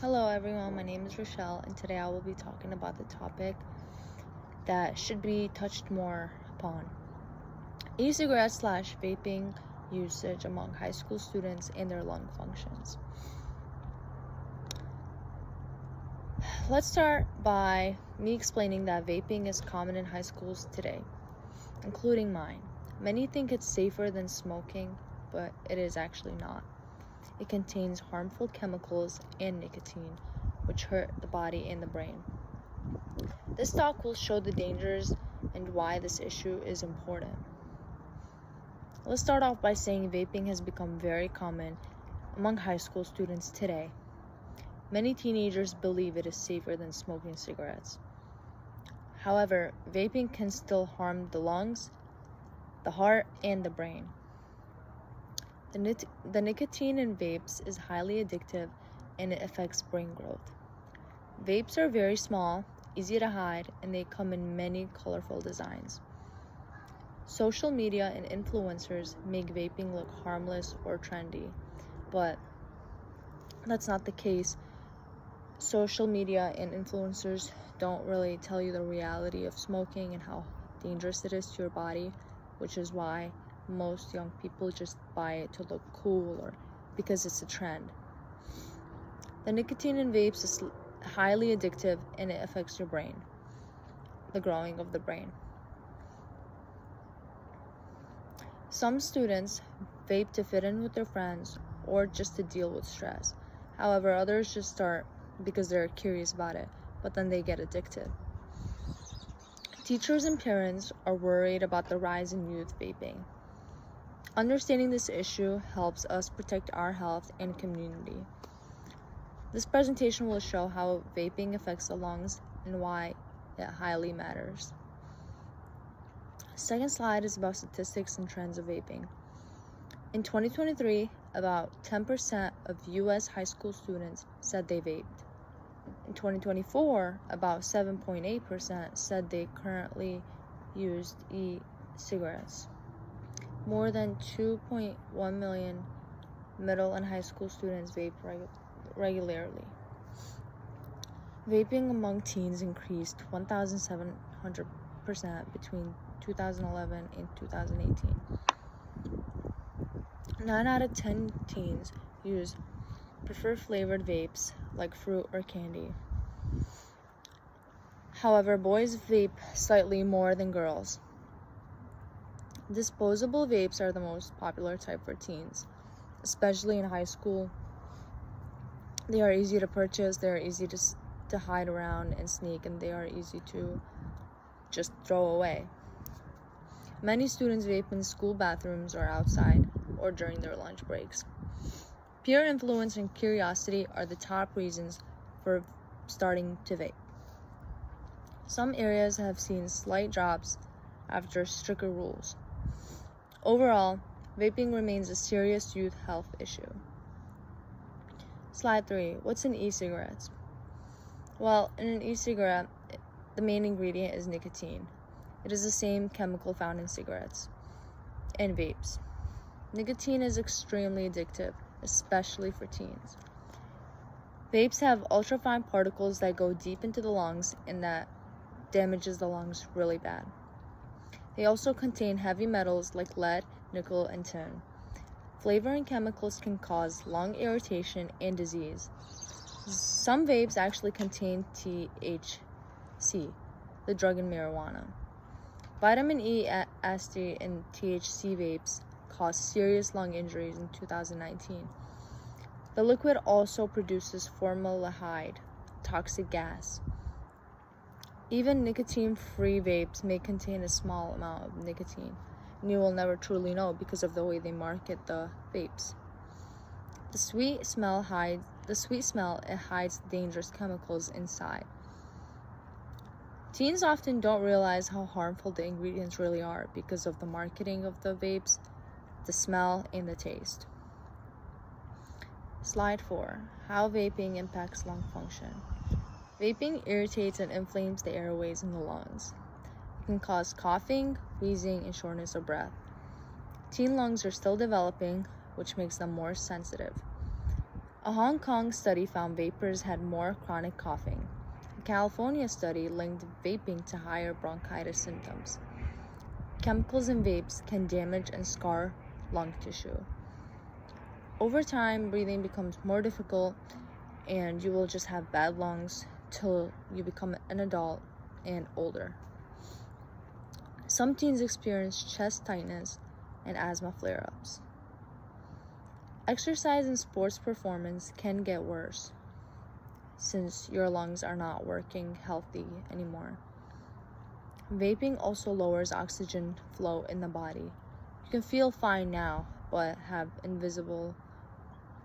Hello everyone, my name is Rochelle, and today I will be talking about the topic that should be touched more upon. E-cigarette / vaping usage among high school students and their lung functions. Let's start by me explaining that vaping is common in high schools today, including mine. Many think it's safer than smoking, but it is actually not. It contains harmful chemicals and nicotine, which hurt the body and the brain. This talk will show the dangers and why this issue is important. Let's start off by saying vaping has become very common among high school students today. Many teenagers believe it is safer than smoking cigarettes. However, vaping can still harm the lungs, the heart, and the brain. The nicotine in vapes is highly addictive and it affects brain growth. Vapes are very small, easy to hide, and they come in many colorful designs. Social media and influencers make vaping look harmless or trendy, but that's not the case. Social media and influencers don't really tell you the reality of smoking and how dangerous it is to your body, which is why most young people just buy it to look cool or because it's a trend. The nicotine in vapes is highly addictive and it affects your brain, the growing of the brain. Some students vape to fit in with their friends or just to deal with stress. However, others just start because they're curious about it, but then they get addicted. Teachers and parents are worried about the rise in youth vaping. Understanding this issue helps us protect our health and community. This presentation will show how vaping affects the lungs and why it highly matters. Second slide is about statistics and trends of vaping. In 2023, about 10% of US high school students said they vaped. In 2024, about 7.8% said they currently used e-cigarettes. More than 2.1 million middle and high school students vape regularly. Vaping among teens increased 1,700% between 2011 and 2018. 9 out of 10 teens prefer flavored vapes like fruit or candy. However, boys vape slightly more than girls. Disposable vapes are the most popular type for teens, especially in high school. They are easy to purchase, they are easy to hide around and sneak, and they are easy to just throw away. Many students vape in school bathrooms or outside or during their lunch breaks. Peer influence and curiosity are the top reasons for starting to vape. Some areas have seen slight drops after stricter rules. Overall, vaping remains a serious youth health issue. Slide 3. What's in e-cigarettes? Well, in an e-cigarette, the main ingredient is nicotine. It is the same chemical found in cigarettes and vapes. Nicotine is extremely addictive, especially for teens. Vapes have ultrafine particles that go deep into the lungs and that damages the lungs really bad. They also contain heavy metals like lead, nickel, and tin. Flavoring chemicals can cause lung irritation and disease. Some vapes actually contain THC, the drug in marijuana. Vitamin E ester in THC vapes caused serious lung injuries in 2019. The liquid also produces formaldehyde, toxic gas. Even nicotine-free vapes may contain a small amount of nicotine, and you will never truly know because of the way they market the vapes. The sweet smell hides dangerous chemicals inside. Teens often don't realize how harmful the ingredients really are because of the marketing of the vapes, the smell, and the taste. Slide 4. How vaping impacts lung function. Vaping irritates and inflames the airways in the lungs. It can cause coughing, wheezing, and shortness of breath. Teen lungs are still developing, which makes them more sensitive. A Hong Kong study found vapers had more chronic coughing. A California study linked vaping to higher bronchitis symptoms. Chemicals in vapes can damage and scar lung tissue. Over time, breathing becomes more difficult and you will just have bad lungs till you become an adult and older. Some teens experience chest tightness and asthma flare-ups. Exercise and sports performance can get worse since your lungs are not working healthy anymore. Vaping also lowers oxygen flow in the body. You can feel fine now, but have invisible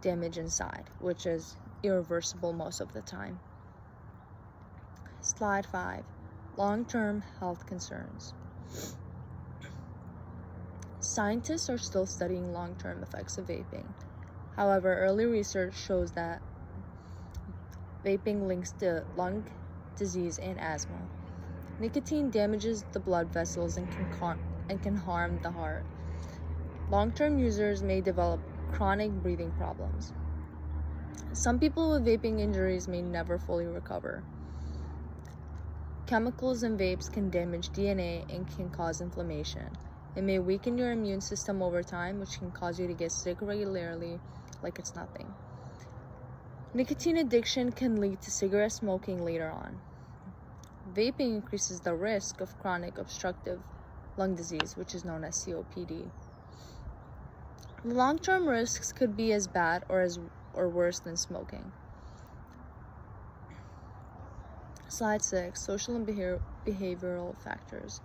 damage inside, which is irreversible most of the time. Slide 5. Long-term health concerns. Scientists are still studying long-term effects of vaping. However, early research shows that vaping links to lung disease and asthma. Nicotine damages the blood vessels and can harm the heart. Long-term users may develop chronic breathing problems. Some people with vaping injuries may never fully recover. Chemicals in vapes can damage DNA and can cause inflammation. It may weaken your immune system over time, which can cause you to get sick regularly like it's nothing. Nicotine addiction can lead to cigarette smoking later on. Vaping increases the risk of chronic obstructive lung disease, which is known as COPD. The long-term risks could be as bad or worse than smoking. Slide 6. Social and behavioral factors.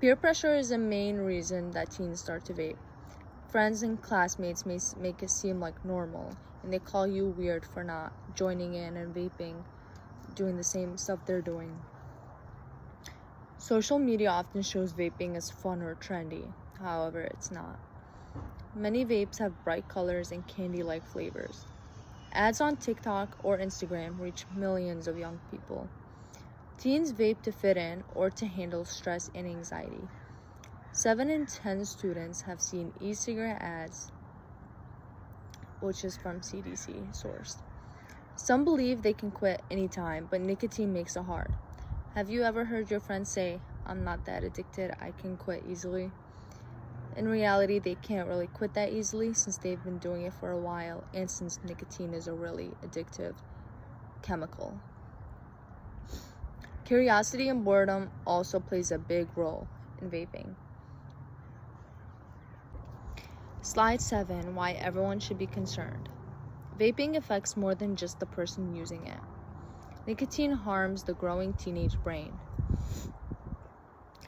Peer pressure is a main reason that teens start to vape. Friends and classmates may make it seem like normal, and they call you weird for not joining in and vaping, doing the same stuff they're doing. Social media often shows vaping as fun or trendy. However, it's not. Many vapes have bright colors and candy-like flavors. Ads on TikTok or Instagram reach millions of young people. Teens vape to fit in or to handle stress and anxiety. 7 in 10 students have seen e-cigarette ads, which is from CDC sourced. Some believe they can quit anytime, but nicotine makes it hard. Have you ever heard your friends say, "I'm not that addicted, I can quit easily"? In reality, they can't really quit that easily since they've been doing it for a while and since nicotine is a really addictive chemical. Curiosity and boredom also plays a big role in vaping. Slide 7. Why everyone should be concerned. Vaping affects more than just the person using it. Nicotine harms the growing teenage brain.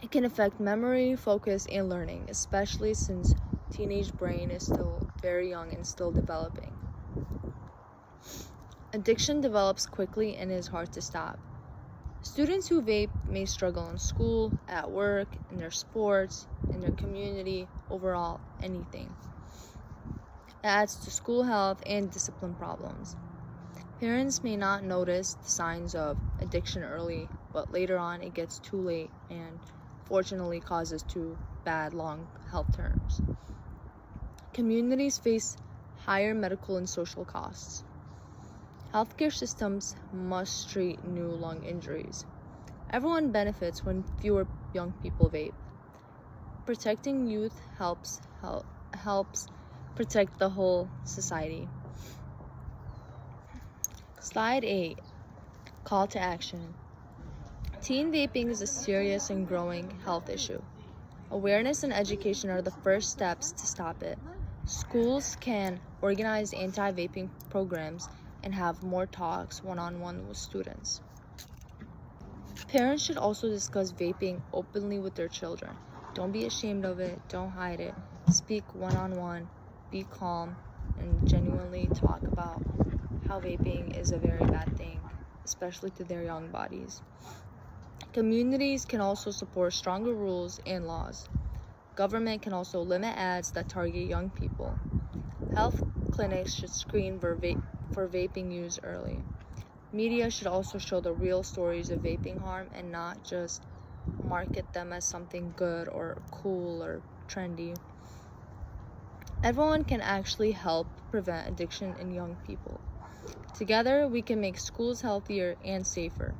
It can affect memory, focus, and learning, especially since teenage brain is still very young and still developing. Addiction develops quickly and is hard to stop. Students who vape may struggle in school, at work, in their sports, in their community, overall, anything. It adds to school health and discipline problems. Parents may not notice the signs of addiction early, but later on it gets too late and fortunately causes too bad long health terms. Communities face higher medical and social costs. Healthcare systems must treat new lung injuries. Everyone benefits when fewer young people vape. Protecting youth helps protect the whole society. Slide 8. Call to action. Teen vaping is a serious and growing health issue. Awareness and education are the first steps to stop it. Schools can organize anti-vaping programs and have more talks one-on-one with students. Parents should also discuss vaping openly with their children. Don't be ashamed of it, don't hide it. Speak one-on-one, be calm, and genuinely talk about how vaping is a very bad thing, especially to their young bodies. Communities can also support stronger rules and laws. Government can also limit ads that target young people. Health clinics should screen for vaping use early. Media should also show the real stories of vaping harm and not just market them as something good or cool or trendy. Everyone can actually help prevent addiction in young people. Together, we can make schools healthier and safer.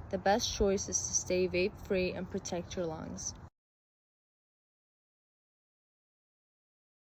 The best choice is to stay vape-free and protect your lungs.